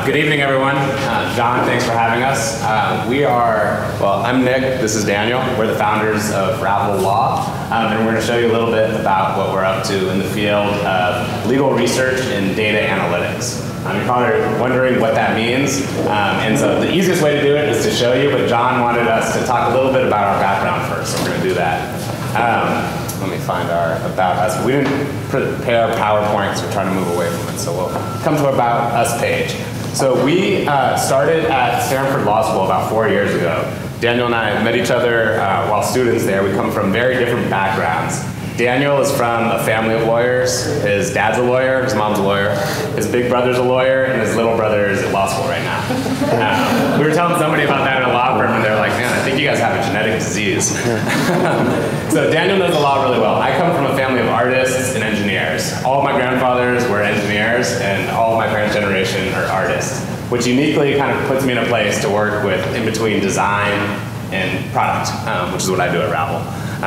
Good evening, everyone. John, thanks for having us. I'm Nick, this is Daniel. We're the founders of Ravel Law, and we're going to show you a little bit about what we're up to in the field of legal research and data analytics. You're probably wondering what that means, and so the easiest way to do it is to show you, but John wanted us to talk a little bit about our background first, so we're going to do that. Let me find our About Us. We didn't prepare PowerPoint because we're trying to move away from it, so we'll come to our About Us page. So we started at Stanford Law School about 4 years ago. Daniel and I met each other while students there. We come from very different backgrounds. Daniel is from a family of lawyers. His dad's a lawyer, his mom's a lawyer, his big brother's a lawyer, and his little brother is at law school right now. We were telling somebody about that in a law firm, and they're like, man, I think you guys have a genetic disease. So Daniel knows the law really well. I come from a family of artists and engineers. All of my grandfathers were engineers, and all of my parents' generation are artists, which uniquely kind of puts me in a place to work with in between design and product, which is what I do at Ravel.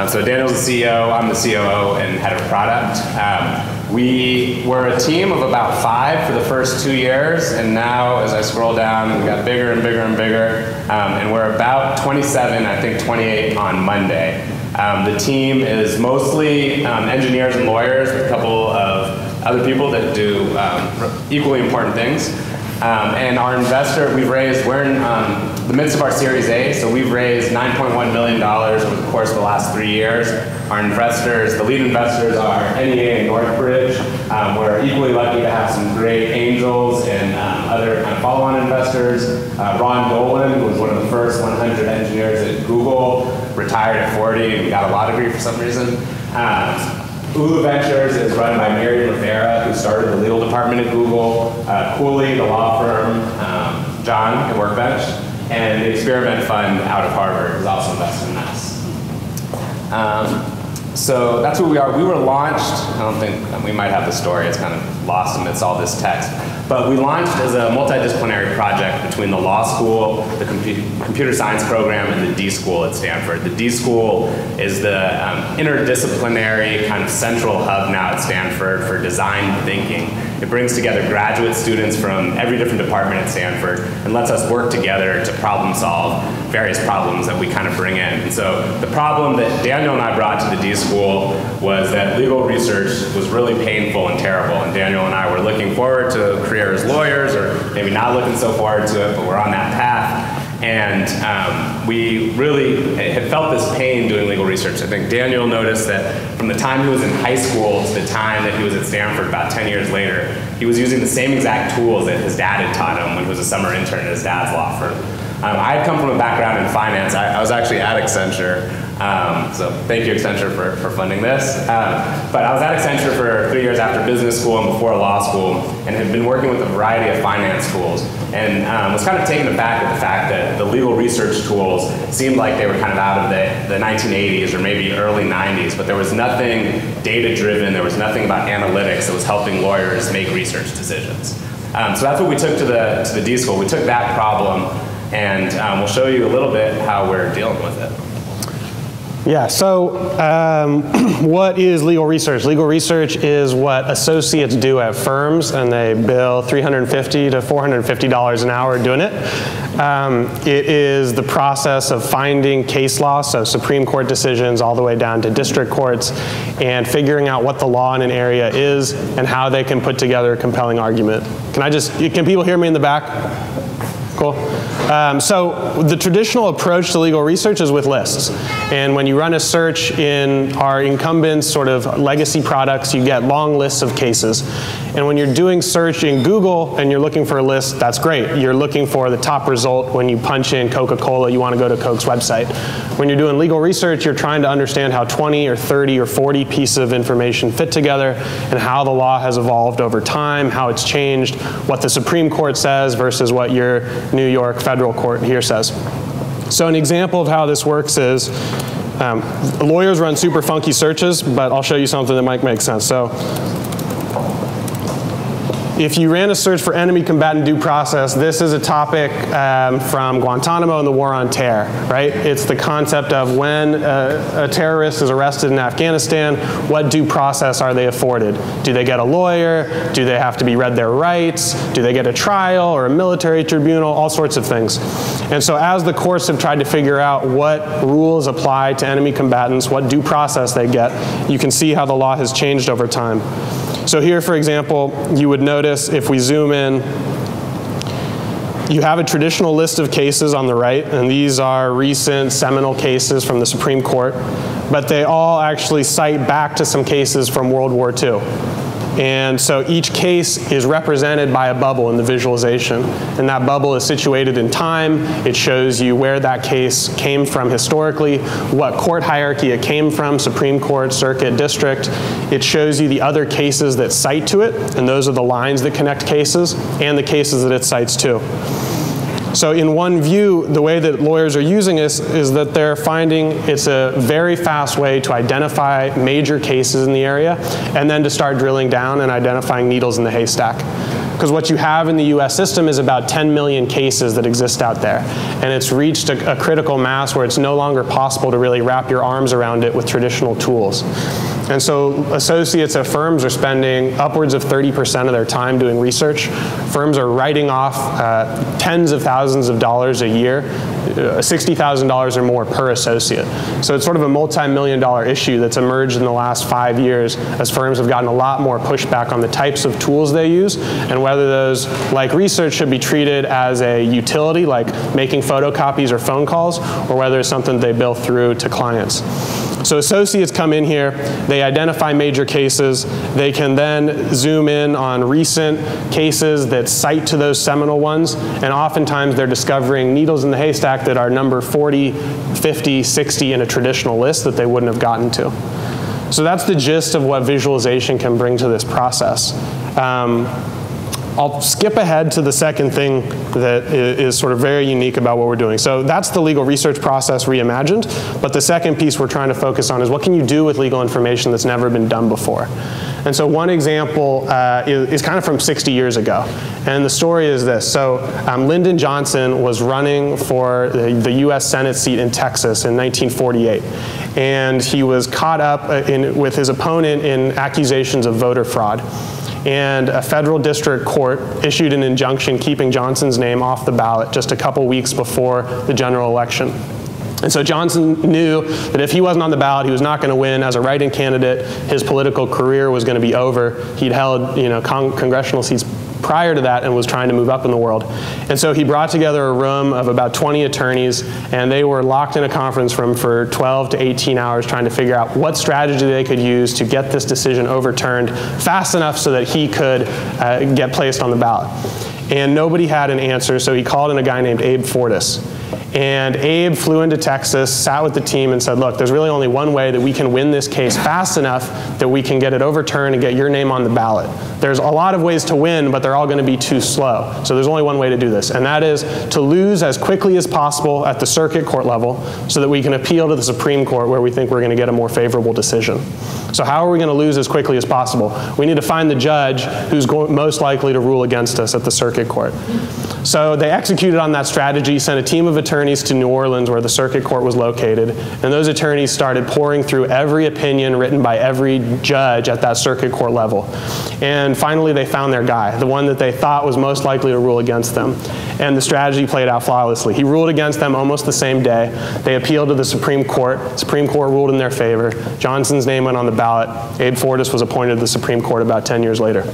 So Daniel's the CEO, I'm the COO and head of product. We were a team of about 5 for the first 2 years, and now as I scroll down, we got bigger and bigger and bigger, and we're about 27, I think 28 on Monday. The team is mostly engineers and lawyers with a couple of other people that do equally important things. And our investor, we're in the midst of our Series A, so we've raised $9.1 million over the course of the last 3 years. Our investors, the lead investors are NEA and Northbridge. We're equally lucky to have some great angels and other kind of follow-on investors. Ron Dolan, who was one of the first 100 engineers at Google, retired at 40 and got a law degree for some reason. Ulu Ventures is run by Mary Rivera, who started the legal department at Google, Cooley, the law firm, John at Workbench, and the Experiment Fund out of Harvard is also invested in us. So that's who we are. We were launched, I don't think, we might have the story, it's kind of lost amidst all this text, but we launched as a multidisciplinary project between the law school, the computer science program, and the D School at Stanford. The D School is the interdisciplinary kind of central hub now at Stanford for design thinking. It brings together graduate students from every different department at Stanford and lets us work together to problem solve various problems that we kind of bring in. And so the problem that Daniel and I brought to the D School was that legal research was really painful and terrible, and Daniel and I were looking forward to a career as lawyers, or maybe not looking so forward to it, but we're on that path. And we really had felt this pain doing legal research. I think Daniel noticed that from the time he was in high school to the time that he was at Stanford about 10 years later, he was using the same exact tools that his dad had taught him when he was a summer intern at his dad's law firm. I had come from a background in finance. I was actually at Accenture, so thank you Accenture for funding this. But I was at Accenture for 3 years after business school and before law school, and had been working with a variety of finance tools, and was kind of taken aback at the fact that the legal research tools seemed like they were kind of out of the 1980s or maybe early 90s, but there was nothing data-driven, there was nothing about analytics that was helping lawyers make research decisions. So that's what we took to the D School. We took that problem, and we'll show you a little bit how we're dealing with it. Yeah, so what is legal research? Legal research is what associates do at firms, and they bill $350 to $450 an hour doing it. It is the process of finding case law, so Supreme Court decisions all the way down to district courts, and figuring out what the law in an area is and how they can put together a compelling argument. Can people hear me in the back? Cool. So the traditional approach to legal research is with lists. And when you run a search in our incumbent sort of legacy products, you get long lists of cases. And when you're doing search in Google and you're looking for a list, that's great. You're looking for the top result. When you punch in Coca-Cola, you want to go to Coke's website. When you're doing legal research, you're trying to understand how 20 or 30 or 40 pieces of information fit together and how the law has evolved over time, how it's changed, what the Supreme Court says versus what your New York federal court here says. So an example of how this works is lawyers run super funky searches, but I'll show you something that might make sense. So if you ran a search for enemy combatant due process, this is a topic from Guantanamo and the War on Terror, right? It's the concept of when a terrorist is arrested in Afghanistan, what due process are they afforded? Do they get a lawyer? Do they have to be read their rights? Do they get a trial or a military tribunal? All sorts of things. And so as the courts have tried to figure out what rules apply to enemy combatants, what due process they get, you can see how the law has changed over time. So here, for example, you would notice if we zoom in, you have a traditional list of cases on the right, and these are recent seminal cases from the Supreme Court, but they all actually cite back to some cases from World War II. And so each case is represented by a bubble in the visualization. And that bubble is situated in time. It shows you where that case came from historically, what court hierarchy it came from, Supreme Court, circuit, district. It shows you the other cases that cite to it, and those are the lines that connect cases, and the cases that it cites to. So in one view, the way that lawyers are using this is that they're finding it's a very fast way to identify major cases in the area and then to start drilling down and identifying needles in the haystack. Because what you have in the US system is about 10 million cases that exist out there. And it's reached a critical mass where it's no longer possible to really wrap your arms around it with traditional tools. And so associates at firms are spending upwards of 30% of their time doing research. Firms are writing off tens of thousands of dollars a year, $60,000 or more per associate. So it's sort of a multi-million-dollar issue that's emerged in the last 5 years as firms have gotten a lot more pushback on the types of tools they use and whether those, like research, should be treated as a utility, like making photocopies or phone calls, or whether it's something they bill through to clients. So associates come in here, they identify major cases, they can then zoom in on recent cases that cite to those seminal ones, and oftentimes they're discovering needles in the haystack that are number 40, 50, 60 in a traditional list that they wouldn't have gotten to. So that's the gist of what visualization can bring to this process. I'll skip ahead to the second thing that is sort of very unique about what we're doing. So that's the legal research process reimagined, but the second piece we're trying to focus on is what can you do with legal information that's never been done before. And so one example is kind of from 60 years ago. And the story is this. So Lyndon Johnson was running for the US Senate seat in Texas in 1948. And he was caught up with his opponent in accusations of voter fraud. And a federal district court issued an injunction keeping Johnson's name off the ballot just a couple weeks before the general election. And so Johnson knew that if he wasn't on the ballot, he was not going to win as a write-in candidate. His political career was going to be over. He'd held, congressional seats prior to that and was trying to move up in the world. And so he brought together a room of about 20 attorneys, and they were locked in a conference room for 12 to 18 hours trying to figure out what strategy they could use to get this decision overturned fast enough so that he could get placed on the ballot. And nobody had an answer, so he called in a guy named Abe Fortas. And Abe flew into Texas, sat with the team and said, look, there's really only one way that we can win this case fast enough that we can get it overturned and get your name on the ballot. There's a lot of ways to win, but they're all going to be too slow. So there's only one way to do this, and that is to lose as quickly as possible at the circuit court level so that we can appeal to the Supreme Court where we think we're going to get a more favorable decision. So how are we going to lose as quickly as possible? We need to find the judge who's most likely to rule against us at the circuit court. So they executed on that strategy, sent a team of attorneys to New Orleans where the circuit court was located, and those attorneys started pouring through every opinion written by every judge at that circuit court level. And finally they found their guy, the one that they thought was most likely to rule against them. And the strategy played out flawlessly. He ruled against them almost the same day. They appealed to the Supreme Court. Supreme Court ruled in their favor. Johnson's name went on the ballot. Abe Fortas was appointed to the Supreme Court about 10 years later.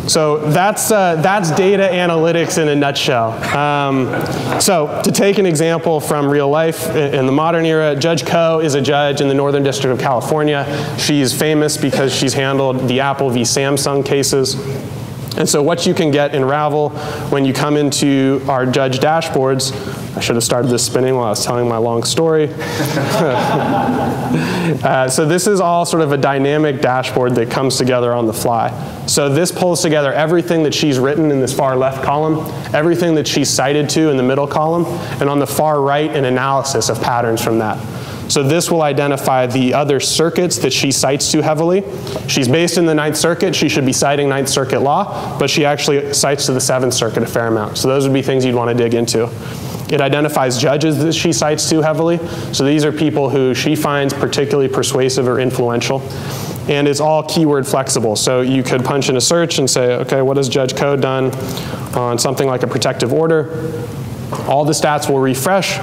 So that's data analytics in a nutshell. So to take an example from real life in the modern era, Judge Koh is a judge in the Northern District of California. She's famous because she's handled the Apple v. Samsung cases. And so what you can get in Ravel when you come into our judge dashboards, I should have started this spinning while I was telling my long story. So this is all sort of a dynamic dashboard that comes together on the fly. So this pulls together everything that she's written in this far left column, everything that she's cited to in the middle column, and on the far right, an analysis of patterns from that. So this will identify the other circuits that she cites too heavily. She's based in the Ninth Circuit. She should be citing Ninth Circuit law, but she actually cites to the Seventh Circuit a fair amount. So those would be things you'd want to dig into. It identifies judges that she cites too heavily. So these are people who she finds particularly persuasive or influential. And it's all keyword flexible. So you could punch in a search and say, okay, what has Judge Koh done on something like a protective order? All the stats will refresh.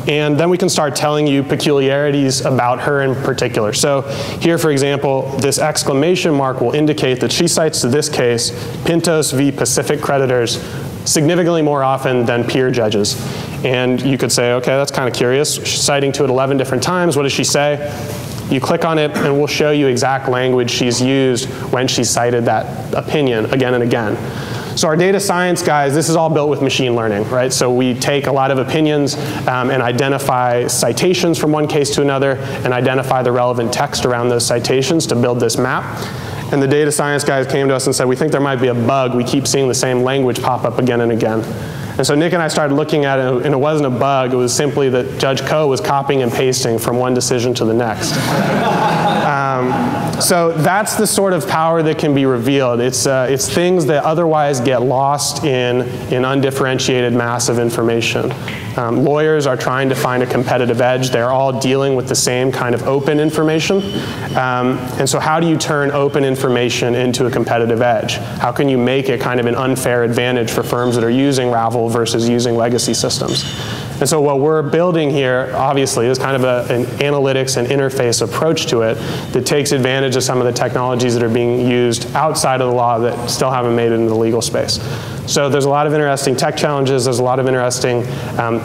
And then we can start telling you peculiarities about her in particular. So here, for example, this exclamation mark will indicate that she cites to this case Pintos v. Pacific Creditors significantly more often than peer judges. And you could say, okay, that's kind of curious. She's citing to it 11 different times. What does she say? You click on it, and we'll show you exact language she's used when she cited that opinion again and again. So our data science guys, this is all built with machine learning, right? So we take a lot of opinions and identify citations from one case to another and identify the relevant text around those citations to build this map. And the data science guys came to us and said, we think there might be a bug. We keep seeing the same language pop up again and again. And so Nick and I started looking at it, and it wasn't a bug. It was simply that Judge Koh was copying and pasting from one decision to the next. So that's the sort of power that can be revealed. It's things that otherwise get lost in undifferentiated mass of information. Lawyers are trying to find a competitive edge. They're all dealing with the same kind of open information. And so how do you turn open information into a competitive edge? How can you make it kind of an unfair advantage for firms that are using Ravel versus using legacy systems? And so what we're building here, obviously, is kind of an analytics and interface approach to it that takes advantage of some of the technologies that are being used outside of the law that still haven't made it into the legal space. So there's a lot of interesting tech challenges. There's a lot of interesting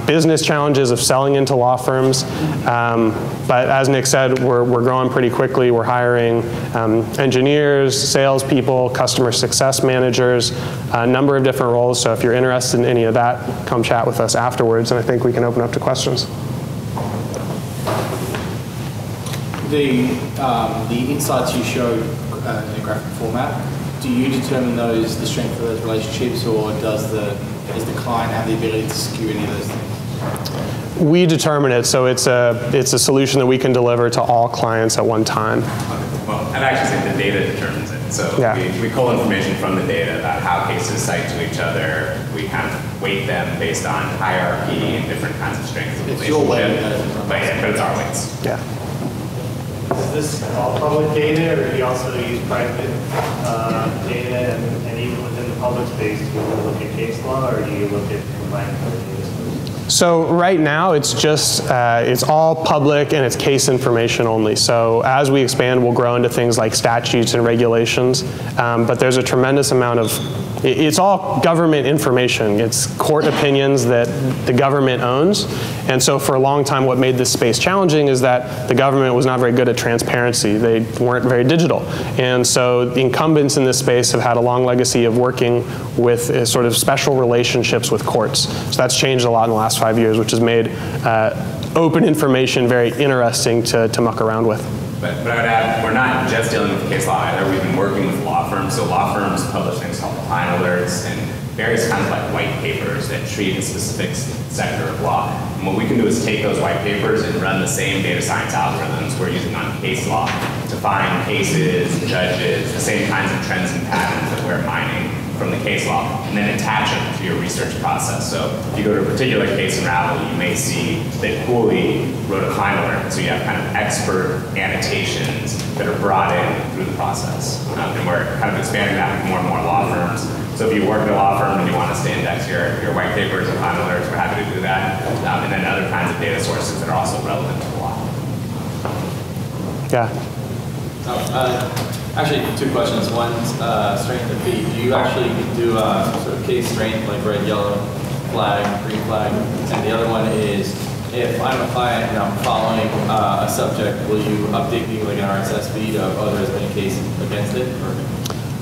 business challenges of selling into law firms. But as Nick said, we're growing pretty quickly. We're hiring engineers, salespeople, customer success managers, a number of different roles. So if you're interested in any of that, come chat with us afterwards, and I think we can open up to questions. The insights you showed in a graphic format, do you determine the strength of those relationships, or does the client have the ability to skew any of those things? We determine it, so it's a solution that we can deliver to all clients at one time. Well, I'd actually say the data determines it. So yeah. we pull information from the data about how cases cite to each other. We kind of weight them based on hierarchy and different kinds of strengths of relationship. It's your weight, but it's our weights. Yeah. Is this all public data, or do you also use private data, and even within the public space, do you look at case law, or do you look at combining data sources? So right now, it's just, it's all public and it's case information only. So as we expand, we'll grow into things like statutes and regulations. But there's a tremendous amount of, it's all government information. It's court opinions that the government owns. And so for a long time, what made this space challenging is that the government was not very good at transparency. They weren't very digital. And so the incumbents in this space have had a long legacy of working with sort of special relationships with courts. So that's changed a lot in the last 5 years, which has made open information very interesting to muck around with. But I would add, we're not just dealing with case law either. We've been working with law firms. So law firms publish things called client alerts and various kinds of like white papers that treat a specific sector of law. And what we can do is take those white papers and run the same data science algorithms we're using on case law to find cases, judges, the same kinds of trends and patterns that we're mining from the case law, and then attach them to your research process. So if you go to a particular case in Ravel, you may see that Cooley wrote a client alert. So you have kind of expert annotations that are brought in through the process. And we're kind of expanding that with more and more law firms. So if you work at a law firm and you want us to index your white papers and client alerts, we're happy to do that. And then other kinds of data sources that are also relevant to the law. Yeah. Actually, two questions. One's strength and feed. Do you actually do sort of case strength, like red, yellow flag, green flag? And the other one is, if I'm a client and I'm following a subject, will you update me like an RSS feed of, oh, there's been a case against it? Or?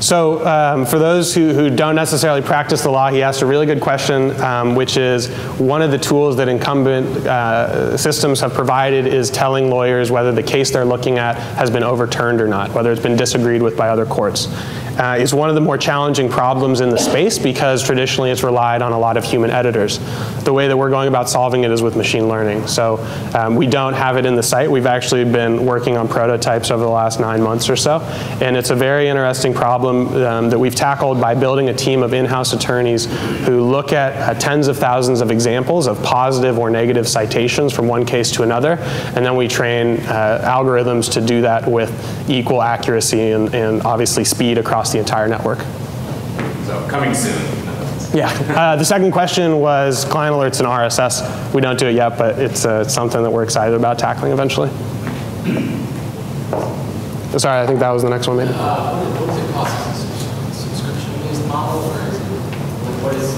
So for those who don't necessarily practice the law, he asked a really good question, which is one of the tools that incumbent systems have provided is telling lawyers whether the case they're looking at has been overturned or not, whether it's been disagreed with by other courts. is one of the more challenging problems in the space because traditionally it's relied on a lot of human editors. The way that we're going about solving it is with machine learning. So we don't have it in the site. We've actually been working on prototypes over the last 9 months or so. And it's a very interesting problem that we've tackled by building a team of in-house attorneys who look at tens of thousands of examples of positive or negative citations from one case to another. And then we train algorithms to do that with equal accuracy and obviously speed across the entire network. So coming soon. Yeah. The second question was client alerts and RSS. We don't do it yet, but it's something that we're excited about tackling eventually. Sorry, I think that was the next one maybe. What does it cost? Subscription-based model, or what does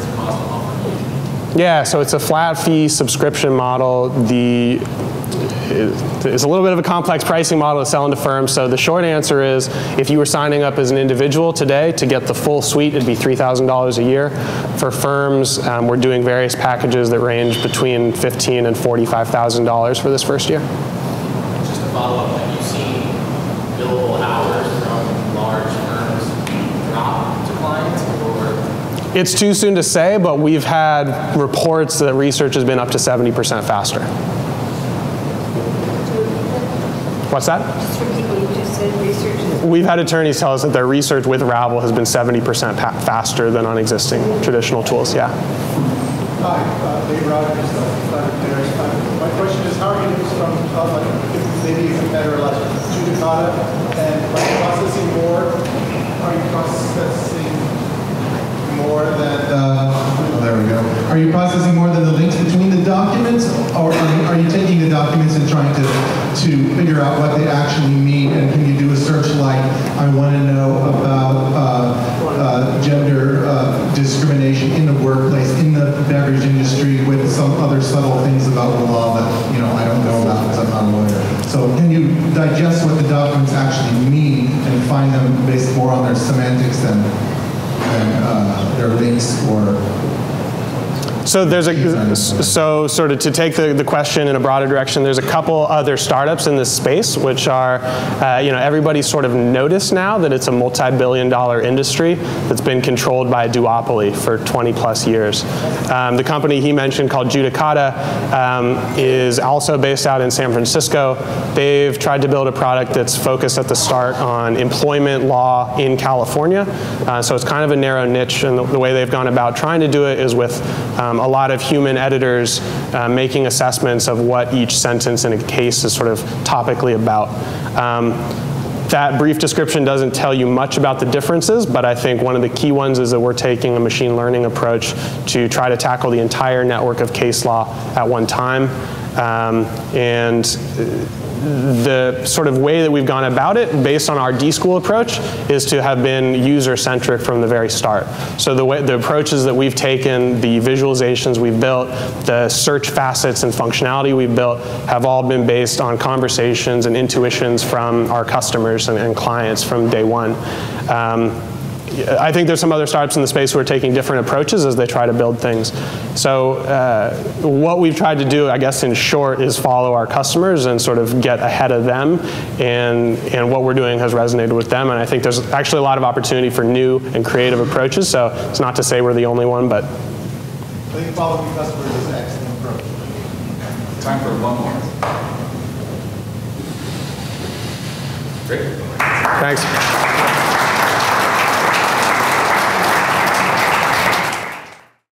it cost to offer? Yeah, so it's a flat fee subscription model. It's a little bit of a complex pricing model to sell into firms. So the short answer is, if you were signing up as an individual today to get the full suite, it'd be $3,000 a year. For firms, we're doing various packages that range between $15,000 and $45,000 for this first year. Just to follow up, have you seen billable hours from large firms drop to clients, or? It's too soon to say, but we've had reports that research has been up to 70% faster. What's that? Just repeat what you just said, research. We've had attorneys tell us that their research with Ravel has been 70% faster than on existing traditional tools, yeah. Hi, Dave Rogers, my question is, how are you from maybe a competitor like Judicata, and are you processing more than, there we go. Are you processing more than the links between the documents, or are you taking the documents and trying to figure out what they actually mean? And can you do a search like, I want to know about gender discrimination in the workplace, in the beverage industry, with some other subtle things about the law that I don't know about because I'm not a lawyer. So can you digest what the documents actually mean and find them based more on their semantics than their links or? So so sort of to take the question in a broader direction, there's a couple other startups in this space which are, everybody's sort of noticed now that it's a multi-billion-dollar industry that's been controlled by a duopoly for 20 plus years. The company he mentioned called Judicata is also based out in San Francisco. They've tried to build a product that's focused at the start on employment law in California. So it's kind of a narrow niche, and the way they've gone about trying to do it is with a lot of human editors making assessments of what each sentence in a case is sort of topically about. That brief description doesn't tell you much about the differences, but I think one of the key ones is that we're taking a machine learning approach to try to tackle the entire network of case law at one time. And the sort of way that we've gone about it, based on our D-School approach, is to have been user-centric from the very start. So the approaches that we've taken, the visualizations we've built, the search facets and functionality we've built have all been based on conversations and intuitions from our customers and clients from day one. I think there's some other startups in the space who are taking different approaches as they try to build things. So what we've tried to do, I guess in short, is follow our customers and sort of get ahead of them, and what we're doing has resonated with them, and I think there's actually a lot of opportunity for new and creative approaches, so it's not to say we're the only one, but. I think following customers is an excellent approach. Time for one more. Great. Thanks.